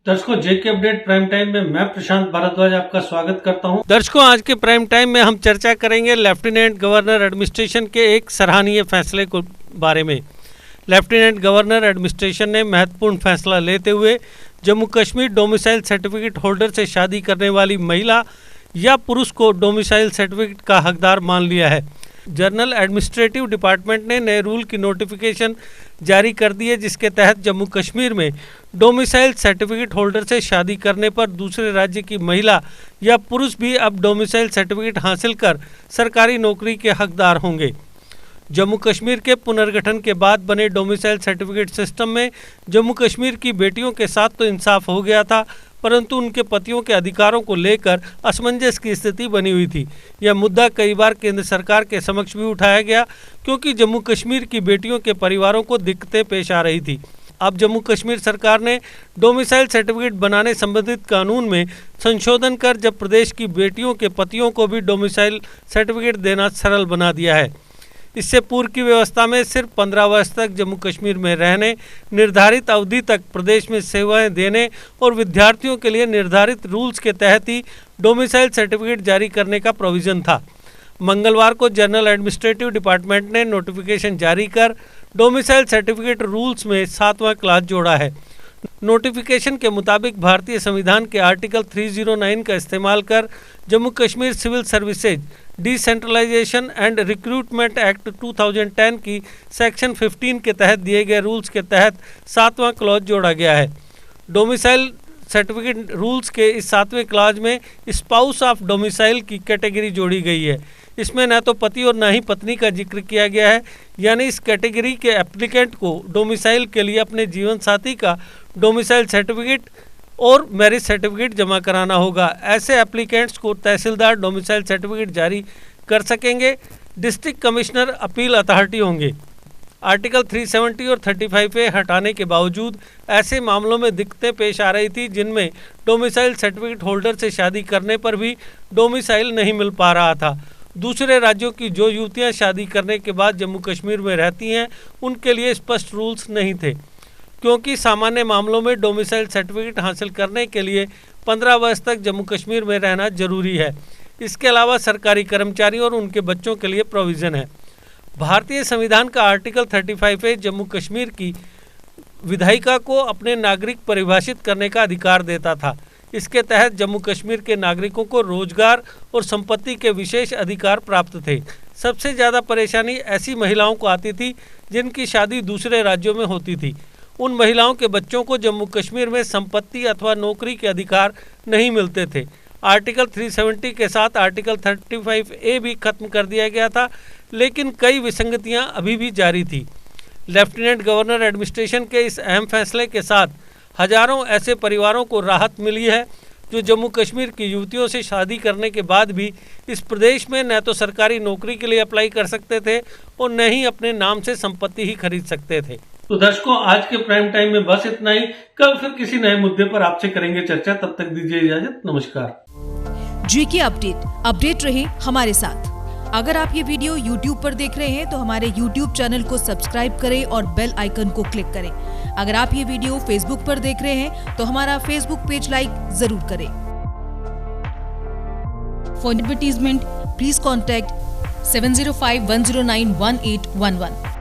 दर्शकों, जेके update prime time में मैं प्रशांत भारद्वाज आपका स्वागत करता हूं। दर्शकों, आज के प्राइम टाइम में हम चर्चा करेंगे लेफ्टिनेंट गवर्नर एडमिनिस्ट्रेशन के एक सराहनीय फैसले को बारे में। लेफ्टिनेंट गवर्नर एडमिनिस्ट्रेशन ने महत्वपूर्ण फैसला लेते हुए Jammu Kashmir domicile certificate holder से शादी करने वाली महिला या पुरुष को डोमिसाइल सर्टिफिकेट का हकदार मान लिया है। जनरल एडमिनिस्ट्रेटिव डिपार्टमेंट ने नए रूल की नोटिफिकेशन जारी कर दी है, जिसके तहत जम्मू कश्मीर में डोमिसाइल सर्टिफिकेट होल्डर से शादी करने पर दूसरे राज्य की महिला या पुरुष भी अब डोमिसाइल सर्टिफिकेट हासिल कर सरकारी नौकरी के हकदार होंगे। जम्मू कश्मीर के पुनर्गठन के बाद बने डोमिसाइल सर्टिफिकेट सिस्टम में जम्मू कश्मीर की बेटियों के साथ तो इंसाफ हो गया था, परंतु उनके पतियों के अधिकारों को लेकर असमंजस की स्थिति बनी हुई थी। यह मुद्दा कई बार केंद्र सरकार के समक्ष भी उठाया गया, क्योंकि जम्मू कश्मीर की बेटियों के परिवारों को दिक्कतें पेश आ रही थी। अब जम्मू कश्मीर सरकार ने डोमिसाइल सर्टिफिकेट बनाने संबंधित कानून में संशोधन कर जब प्रदेश की बेटियों के पतियों को भी डोमिसाइल सर्टिफिकेट देना सरल बना दिया है। इससे पूर्व की व्यवस्था में सिर्फ 15 वर्ष तक जम्मू कश्मीर में रहने, निर्धारित अवधि तक प्रदेश में सेवाएं देने और विद्यार्थियों के लिए निर्धारित रूल्स के तहत ही डोमिसाइल सर्टिफिकेट जारी करने का प्रोविज़न था। मंगलवार को जनरल एडमिनिस्ट्रेटिव डिपार्टमेंट ने नोटिफिकेशन जारी कर डोमिसाइल सर्टिफिकेट रूल्स में 7वां क्लास जोड़ा है। नोटिफिकेशन के मुताबिक भारतीय संविधान के आर्टिकल 309 का इस्तेमाल कर Jammu Kashmir civil services decentralisation and recruitment act 2010 की सेक्शन 15 के तहत दिए गए रूल्स के तहत 7वां क्लॉज जोड़ा गया है। डोमिसाइल सर्टिफिकेट रूल्स के इस 7वें क्लॉज में स्पाउस ऑफ डोमिसाइल की कैटेगरी जोड़ी गई है। इसमें न तो पति और न ही पत्नी का जिक्र किया गया है, यानी इस कैटेगरी के एप्लीकेंट को डोमिसाइल के लिए अपने जीवन साथी का डोमिसाइल सर्टिफिकेट और मैरिज सर्टिफिकेट जमा कराना होगा। ऐसे एप्लीकेंट्स को तहसीलदार डोमिसाइल सर्टिफिकेट जारी कर सकेंगे। डिस्ट्रिक्ट कमिश्नर अपील अथॉरिटी होंगे। आर्टिकल 370 और 35A हटाने के बावजूद ऐसे मामलों में दिक्कतें पेश आ रही थी, जिनमें डोमिसाइल सर्टिफिकेट होल्डर से शादी करने पर भी डोमिसाइल नहीं मिल पा रहा था। दूसरे राज्यों की जो युवतियां शादी करने के बाद जम्मू कश्मीर में रहती हैं, उनके लिए स्पष्ट रूल्स नहीं थे, क्योंकि सामान्य मामलों में डोमिसाइल सर्टिफिकेट हासिल करने के लिए 15 वर्ष तक जम्मू कश्मीर में रहना जरूरी है। इसके अलावा सरकारी कर्मचारी और उनके बच्चों के लिए प्रोविज़न है। भारतीय संविधान का आर्टिकल 35A जम्मू कश्मीर की विधायिका को अपने नागरिक परिभाषित करने का अधिकार देता था। इसके तहत जम्मू कश्मीर के नागरिकों को रोजगार और संपत्ति के विशेष अधिकार प्राप्त थे। सबसे ज़्यादा परेशानी ऐसी महिलाओं को आती थी जिनकी शादी दूसरे राज्यों में होती थी। उन महिलाओं के बच्चों को जम्मू कश्मीर में संपत्ति अथवा नौकरी के अधिकार नहीं मिलते थे। आर्टिकल 370 के साथ आर्टिकल 35A भी खत्म कर दिया गया था, लेकिन कई विसंगतियां अभी भी जारी थी। लेफ्टिनेंट गवर्नर एडमिनिस्ट्रेशन के इस अहम फैसले के साथ हजारों ऐसे परिवारों को राहत मिली है, जो जम्मू कश्मीर की युवतियों से शादी करने के बाद भी इस प्रदेश में न तो सरकारी नौकरी के लिए अप्लाई कर सकते थे और न ही अपने नाम से संपत्ति ही खरीद सकते थे। तो दर्शकों, आज के प्राइम टाइम में बस इतना ही। कल फिर किसी नए मुद्दे पर आपसे करेंगे चर्चा। तब तक दीजिए इजाजत। नमस्कार। जेके अपडेट रहे हमारे साथ। अगर आप ये वीडियो YouTube पर देख रहे हैं तो हमारे YouTube चैनल को सब्सक्राइब करें और बेल आइकन को क्लिक करें। अगर आप ये वीडियो Facebook पर देख रहे हैं तो हमारा Facebook पेज लाइक जरूर करें। For advertisement please contact 705-109-1811।